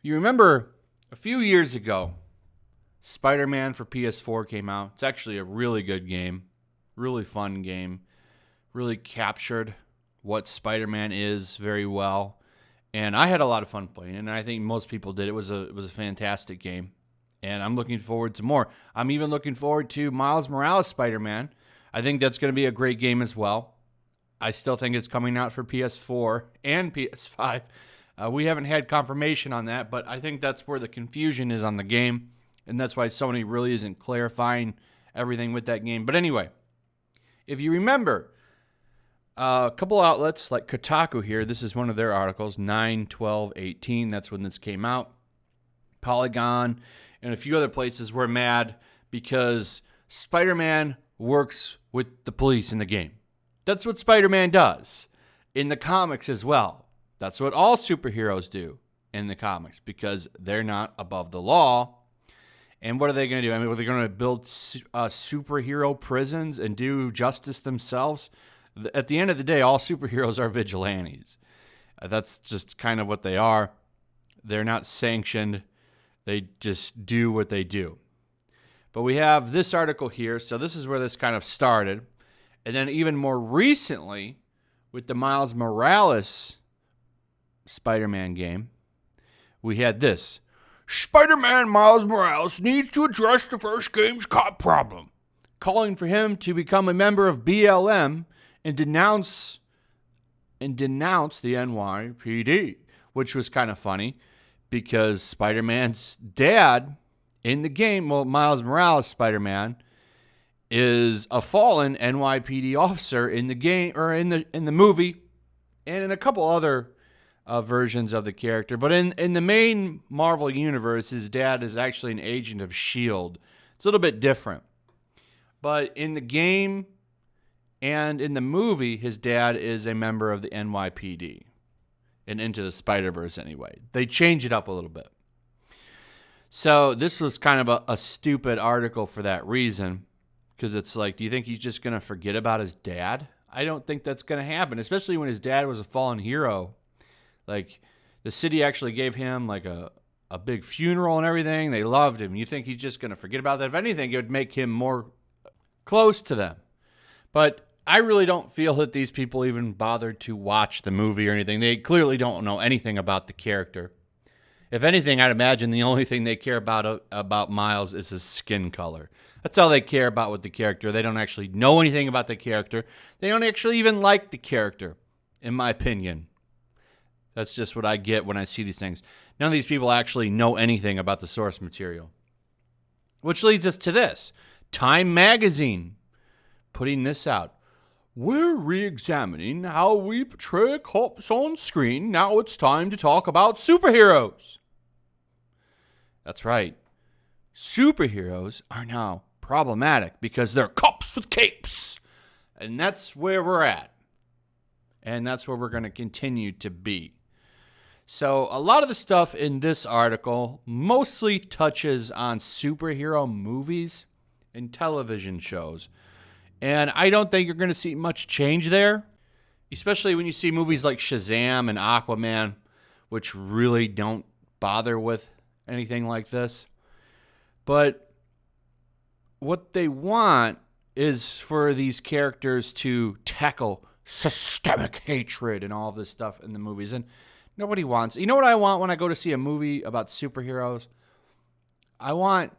You remember a few years ago, SpiderMan for PS4 came out. It's actually a really good game, really fun game, really captured what Spider-Man is very well. And I had a lot of fun playing it, and I think most people did. It was a fantastic game, and I'm looking forward to more. I'm even looking forward to Miles Morales Spider-Man. I think that's going to be a great game as well. I still think it's coming out for PS4 and PS5. We haven't had confirmation on that, but I think that's where the confusion is on the game, and that's why Sony really isn't clarifying everything with that game. But anyway, if you remember, a couple outlets like Kotaku here, this is one of their articles, 9/12/18, that's when this came out. Polygon and a few other places were mad because Spider-Man works with the police in the game. That's what Spider-Man does in the comics as well. That's what all superheroes do in the comics because they're not above the law. And what are they going to do? I mean, are they going to build superhero prisons and do justice themselves? At the end of the day, all superheroes are vigilantes. That's just kind of what they are. They're not sanctioned. They just do what they do. But we have this article here. So this is where this kind of started. And then even more recently, with the Miles Morales Spider-Man game, we had this. Spider-Man Miles Morales needs to address the first game's cop problem, calling for him to become a member of BLM and denounce the NYPD, which was kind of funny because Spider-Man's dad in the game, well, Miles Morales Spider-Man, is a fallen NYPD officer in the game or in the movie and in a couple other versions of the character. But in the main Marvel universe, his dad is actually an agent of S.H.I.E.L.D. It's a little bit different. But in the game and in the movie, his dad is a member of the NYPD. And Into the Spider-Verse anyway. They change it up a little bit. So this was kind of a stupid article for that reason. Because it's like, do you think he's just going to forget about his dad? I don't think that's going to happen, especially when his dad was a fallen hero. Like, the city actually gave him like a big funeral and everything. They loved him. You think he's just going to forget about that? If anything, it would make him more close to them. But I really don't feel that these people even bothered to watch the movie or anything. They clearly don't know anything about the character. If anything, I'd imagine the only thing they care about Miles is his skin color. That's all they care about with the character. They don't actually know anything about the character. They don't actually even like the character, in my opinion. That's just what I get when I see these things. None of these people actually know anything about the source material. Which leads us to this. Time Magazine putting this out. We're re-examining how we portray cops on screen. Now it's time to talk about superheroes. That's right. Superheroes are now problematic because they're cops with capes. And that's where we're at. And that's where we're going to continue to be. So a lot of the stuff in this article mostly touches on superhero movies and television shows. And I don't think you're going to see much change there, especially when you see movies like Shazam and Aquaman, which really don't bother with anything like this. But what they want is for these characters to tackle systemic hatred and all of this stuff in the movies. And nobody wants. You know what I want when I go to see a movie about superheroes? I want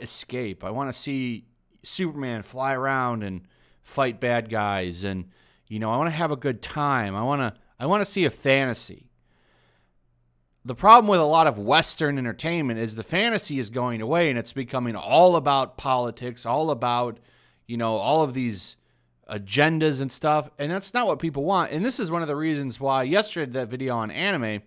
escape. I want to see Superman fly around and fight bad guys, and I want to have a good time. I want to see a fantasy. The problem with a lot of Western entertainment is the fantasy is going away, and it's becoming all about politics, all about all of these agendas and stuff, and that's not what people want. And this is one of the reasons why yesterday that video on anime,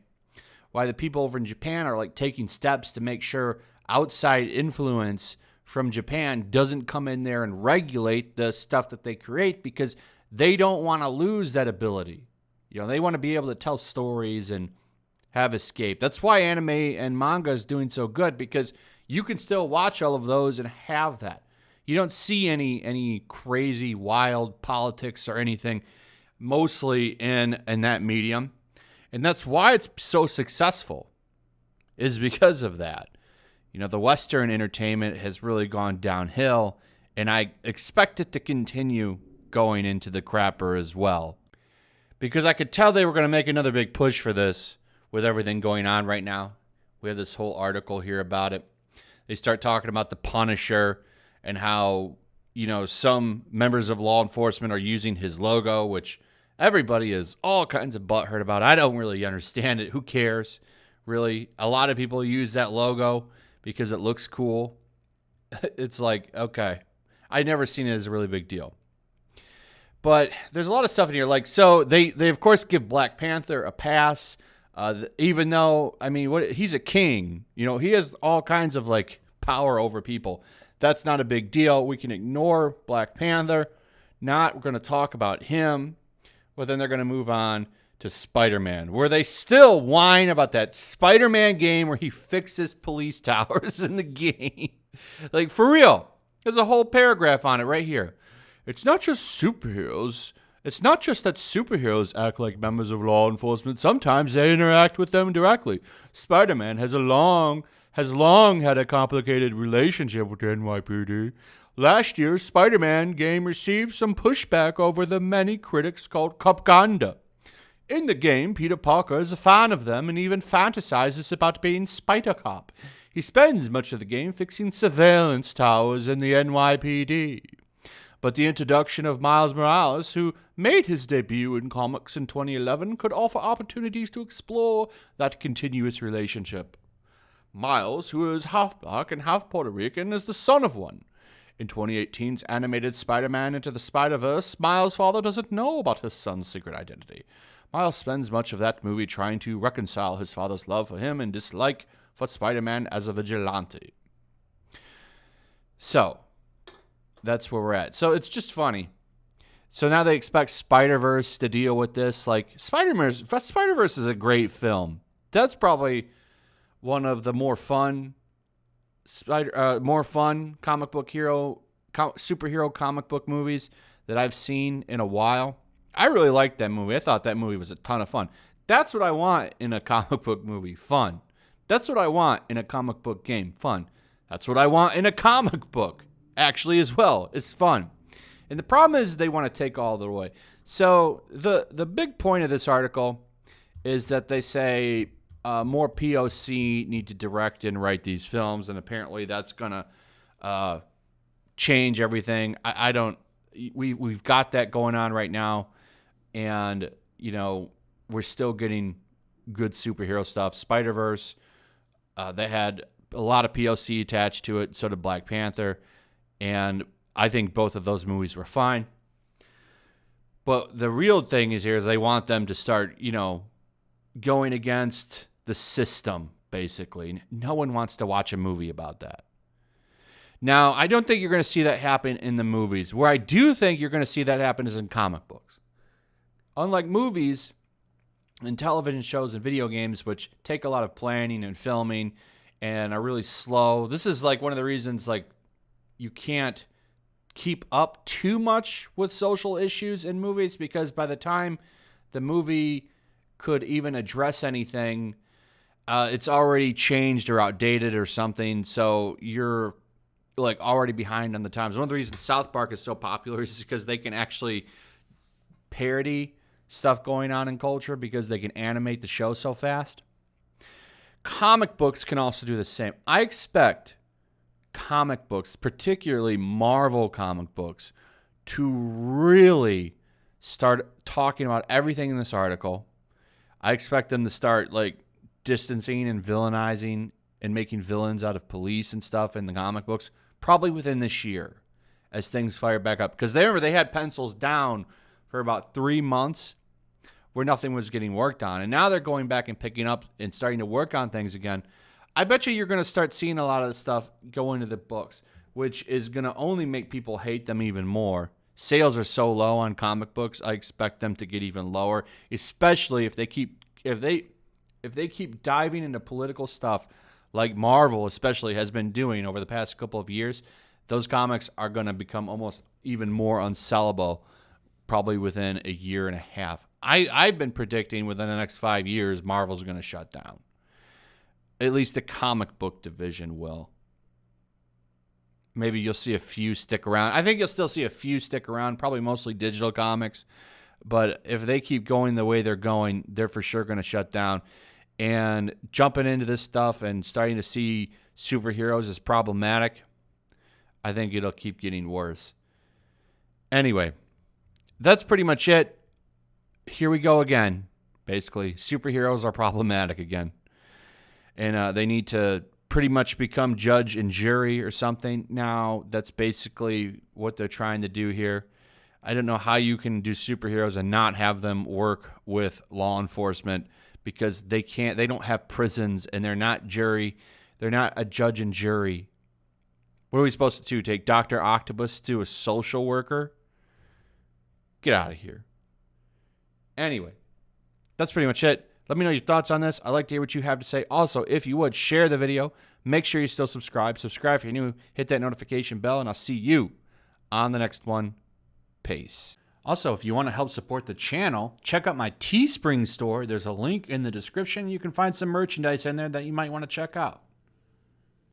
why the people over in Japan are like taking steps to make sure outside influence from Japan doesn't come in there and regulate the stuff that they create, because they don't want to lose that ability. They want to be able to tell stories and have escape. That's why anime and manga is doing so good, because you can still watch all of those and have that. You don't see any crazy wild politics or anything, mostly in that medium. And that's why it's so successful. is because of that. You know, the Western entertainment has really gone downhill, and I expect it to continue going into the crapper as well. Because I could tell they were going to make another big push for this with everything going on right now. We have this whole article here about it. They start talking about the Punisher and how, you know, some members of law enforcement are using his logo, which everybody is all kinds of butthurt about. I don't really understand it. Who cares? Really, a lot of people use that logo because it looks cool. It's like, okay. I've never seen it as a really big deal. But there's a lot of stuff in here. Like, so they of course give Black Panther a pass, even though, I mean, he's a king. You know, he has all kinds of, like, power over people. That's not a big deal. We can ignore Black Panther. We're going to talk about him. But then they're going to move on to Spider-Man, where they still whine about that Spider-Man game where he fixes police towers in the game. Like, for real. There's a whole paragraph on it right here. It's not just superheroes. It's not just that superheroes act like members of law enforcement. Sometimes they interact with them directly. Spider-Man has long had a complicated relationship with the NYPD. Last year's Spider-Man game received some pushback over the many critics called propaganda. In the game, Peter Parker is a fan of them and even fantasizes about being Spider-Cop. He spends much of the game fixing surveillance towers in the NYPD. But the introduction of Miles Morales, who made his debut in comics in 2011, could offer opportunities to explore that continuous relationship. Miles, who is half black and half Puerto Rican, is the son of one. In 2018's animated Spider-Man Into the Spider-Verse, Miles' father doesn't know about his son's secret identity. Miles spends much of that movie trying to reconcile his father's love for him and dislike for Spider-Man as a vigilante. So, that's where we're at. So it's just funny. So now they expect Spider-Verse to deal with this. Like, Spider-Verse is a great film. That's probably one of the more fun comic book superhero comic book movies that I've seen in a while. I really liked that movie. I thought that movie was a ton of fun. That's what I want in a comic book movie. Fun. That's what I want in a comic book game. Fun. That's what I want in a comic book, actually, as well. It's fun. And the problem is they want to take all the way. So the big point of this article is that they say more POC need to direct and write these films, and apparently that's going to change everything. We've got that going on right now, and, you know, we're still getting good superhero stuff. Spider-Verse, they had a lot of POC attached to it, so did Black Panther, and I think both of those movies were fine. But the real thing is here is they want them to start, you know, going against the system, basically. No one wants to watch a movie about that. Now, I don't think you're going to see that happen in the movies. Where I do think you're going to see that happen is in comic books. Unlike movies and television shows and video games, which take a lot of planning and filming and are really slow. This is like one of the reasons, like, you can't keep up too much with social issues in movies, because by the time the movie could even address anything, it's already changed or outdated or something. So you're, like, already behind on the times. One of the reasons South Park is so popular is because they can actually parody stuff going on in culture because they can animate the show so fast. Comic books can also do the same. I expect comic books, particularly Marvel comic books, to really start talking about everything in this article. I expect them to start, like, distancing and villainizing and making villains out of police and stuff in the comic books probably within this year as things fire back up. Because they had pencils down for about 3 months where nothing was getting worked on. And now they're going back and picking up and starting to work on things again. I bet you're going to start seeing a lot of the stuff go into the books, which is going to only make people hate them even more. Sales are so low on comic books, I expect them to get even lower, especially if they keep diving into political stuff like Marvel especially has been doing over the past couple of years. Those comics are going to become almost even more unsellable probably within a year and a half. I've been predicting within the next 5 years Marvel's going to shut down. At least the comic book division will. Maybe you'll see a few stick around. I think you'll still see a few stick around, probably mostly digital comics. But if they keep going the way they're going, they're for sure going to shut down. And jumping into this stuff and starting to see superheroes is problematic. I think it'll keep getting worse. Anyway, that's pretty much it. Here we go again. Basically, superheroes are problematic again. And they need to pretty much become judge and jury or something now. That's basically what they're trying to do here. I don't know how you can do superheroes and not have them work with law enforcement, because they don't have prisons, and they're not jury. They're not a judge and jury. What are we supposed to do? Take Dr. Octopus to a social worker? Get out of here. Anyway, that's pretty much it. Let me know your thoughts on this. I'd like to hear what you have to say. Also, if you would, share the video. Make sure you still subscribe. Subscribe if you're new. Hit that notification bell, and I'll see you on the next one. Peace. Also, if you want to help support the channel, check out my Teespring store. There's a link in the description. You can find some merchandise in there that you might want to check out.